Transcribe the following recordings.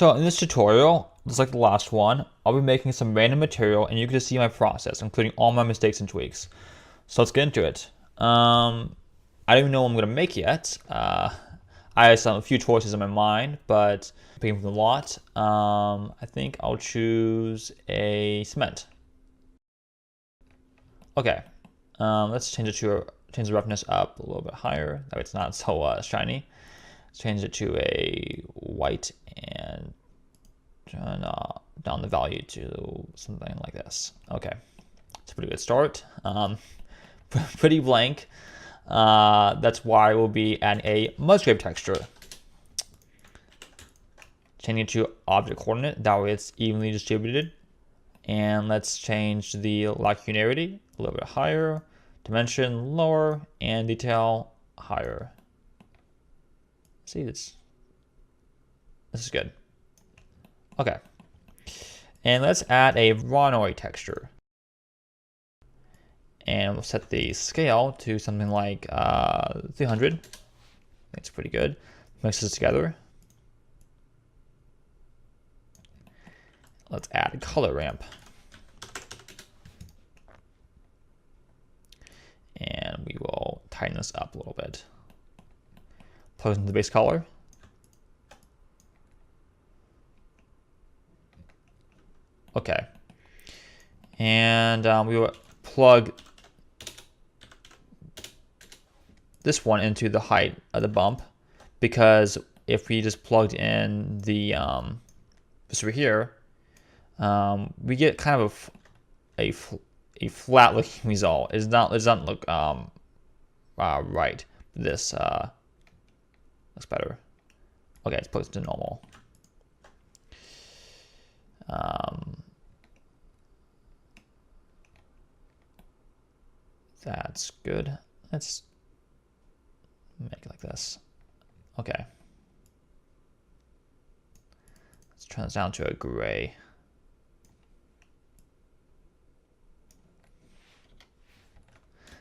So in this tutorial, just like the last one, I'll be making some random material and you can just see my process, including all my mistakes and tweaks. So let's get into it. I don't even know what I'm going to make yet. I have a few choices in my mind, but picking from the lot, I think I'll choose a cement. Okay, let's change the roughness up a little bit higher. That way it's not so shiny. Let's change it to a white and turn down the value to something like this. Okay, it's a pretty good start. Pretty blank. That's why we'll be adding a mudscrape texture. Changing it to object coordinate, that way it's evenly distributed. And let's change the light unarity a little bit higher, dimension lower, and detail higher. See, this is good. Okay, and let's add a Voronoi texture. And we'll set the scale to something like 300. It's pretty good. Mix this together. Let's add a color ramp. And we will tighten this up a little bit. Plug into the base color. Okay. And we will plug this one into the height of the bump, because if we just plugged in the this over here, we get kind of a flat looking result. It doesn't look right. This looks better. Okay, let's put it to normal. That's good. Let's make it like this. Okay. Let's turn this down to a gray.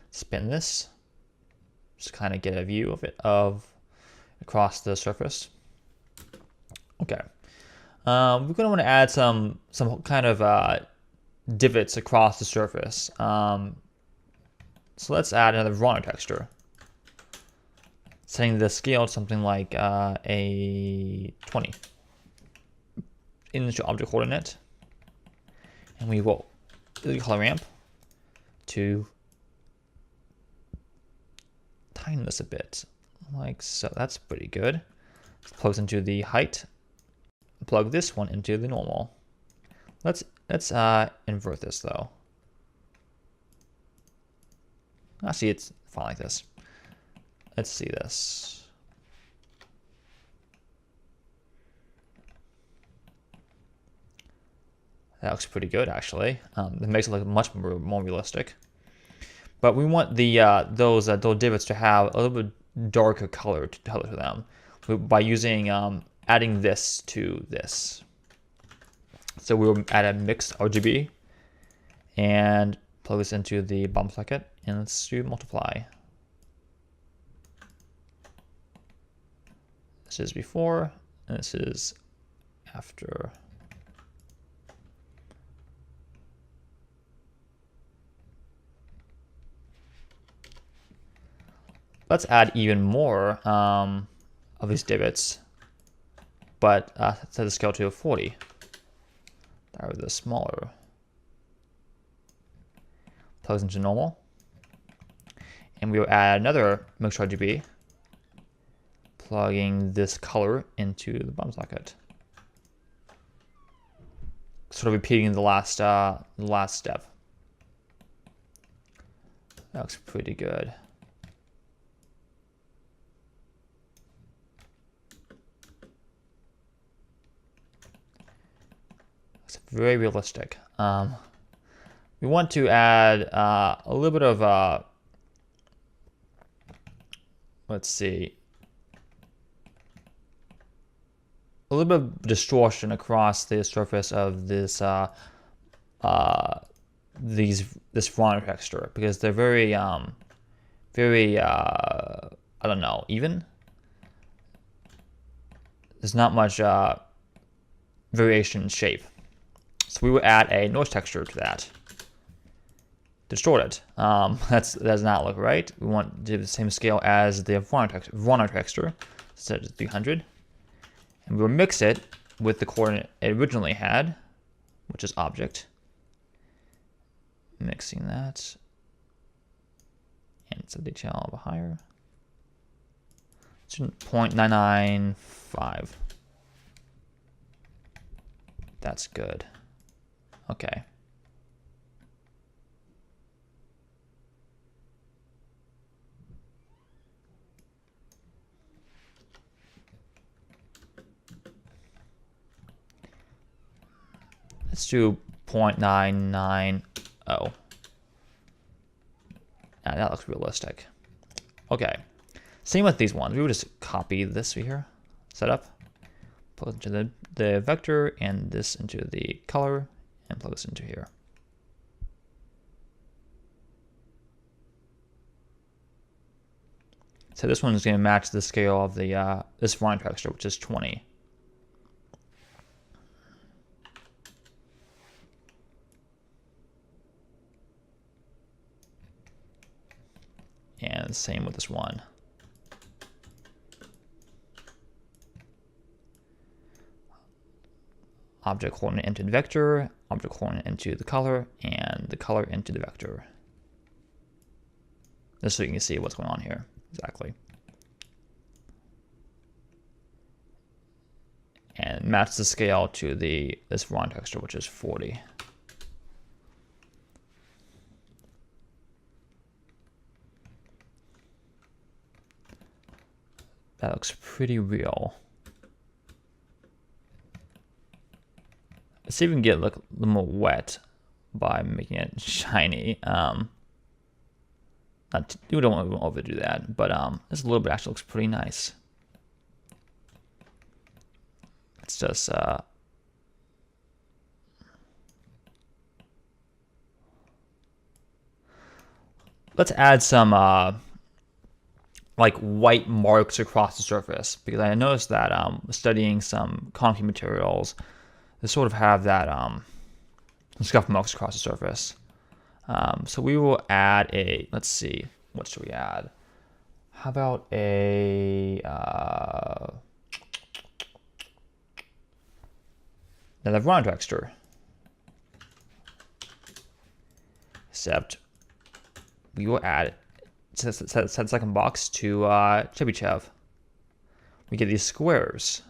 Spin this. Just kind of get a view of it across the surface. Okay. We're going to want to add some kind of divots across the surface. So let's add another Voronoi texture. Setting the scale to something like a 20 into object coordinate, and we will do the color ramp to tighten this a bit, like so. That's pretty good. Plugs into the height. Plug this one into the normal. Let's invert this though. Actually, it's fine like this. Let's see this. That looks pretty good, actually. It makes it look much more realistic. But we want those divots to have a little bit darker color to them by using adding this to this. So we'll add a mixed RGB and plug this into the bump socket, and let's do multiply. This is before, and this is after. Let's add even more of these divots, but set the scale to 40. That was the smaller. Plugs into normal, and we will add another mixed RGB, plugging this color into the bump socket, sort of repeating the last step. That looks pretty good. It's very realistic. We want to add a little bit of let's see, a little bit of distortion across the surface of this this Voronoi texture, because they're very I don't know, even. There's not much variation in shape. So we will add a noise texture to that. Distort it. That does not look right. We want to do the same scale as the Warner texture, set to 300. And we will mix it with the coordinate it originally had, which is object. Mixing that. And some detail a little higher. 0.995. That's good. Okay. Let's do 0.990. Now that looks realistic. Okay. Same with these ones. We would just copy this here, setup, plug it into the vector, and this into the color, and plug this into here. So this one is going to match the scale of the this font texture, which is 20. And same with this one. Object coordinate into the vector, object coordinate into the color, and the color into the vector. Just so you can see what's going on here exactly. And match the scale to this font texture, which is 40. That looks pretty real. Let's see if we can get a little more wet by making it shiny. We don't want to overdo that, but this little bit actually looks pretty nice. It's just let's add some like white marks across the surface, because I noticed that studying some concrete materials, they sort of have that some scuff marks across the surface. So we will add a, let's see, what should we add? How about a another round texture? Except we will add, set the second box to Chebyshev. We get these squares.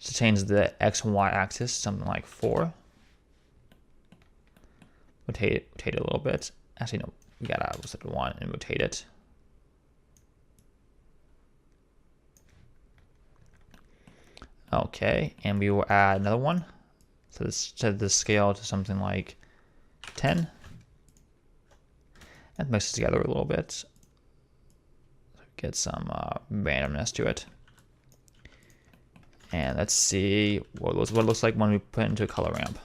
So change the X and Y axis, something like 4. Rotate it a little bit. Actually, no, we gotta set to 1 and rotate it. Okay, and we will add another one. So let's set the scale to something like 10. And mix it together a little bit. Get some randomness to it. And let's see what it looks like when we put it into a color ramp.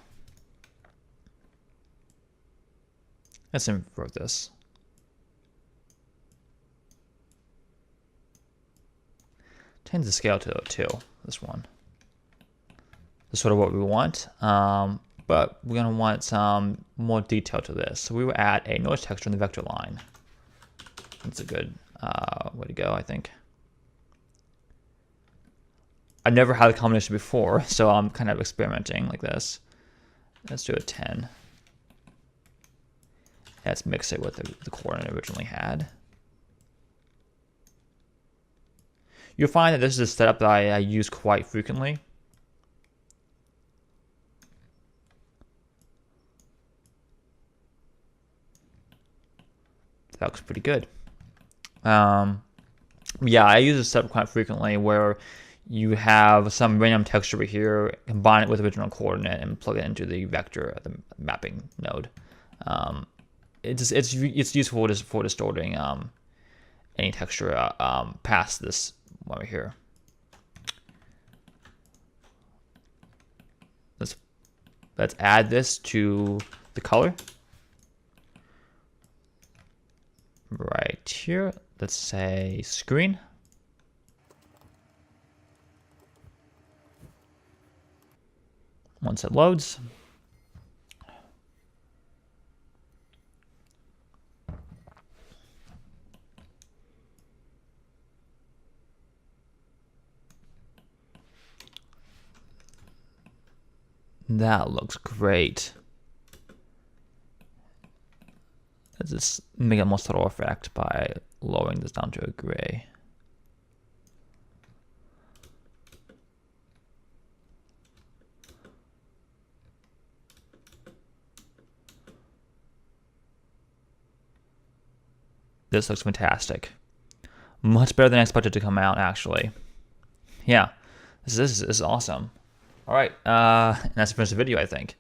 Let's invert this. Change the scale to 2, this one. That's sort of what we want, but we're gonna want some more detail to this. So we will add a noise texture in the vector line. That's a good way to go, I think. I've never had a combination before, so I'm kind of experimenting like this. Let's do a 10. Let's mix it with the coordinate I originally had. You'll find that this is a setup that I use quite frequently. That looks pretty good. Yeah, I use this setup quite frequently where you have some random text over here, combine it with the original coordinate, and plug it into the vector at the mapping node. It's useful for distorting any texture past this one right here. Let's add this to the color right here. Let's say screen. once it loads. That looks great. Let's just make a more subtle effect by lowering this down to a gray. This looks fantastic. Much better than I expected to come out, actually. Yeah, this is awesome. All right, and that's the finished video, I think.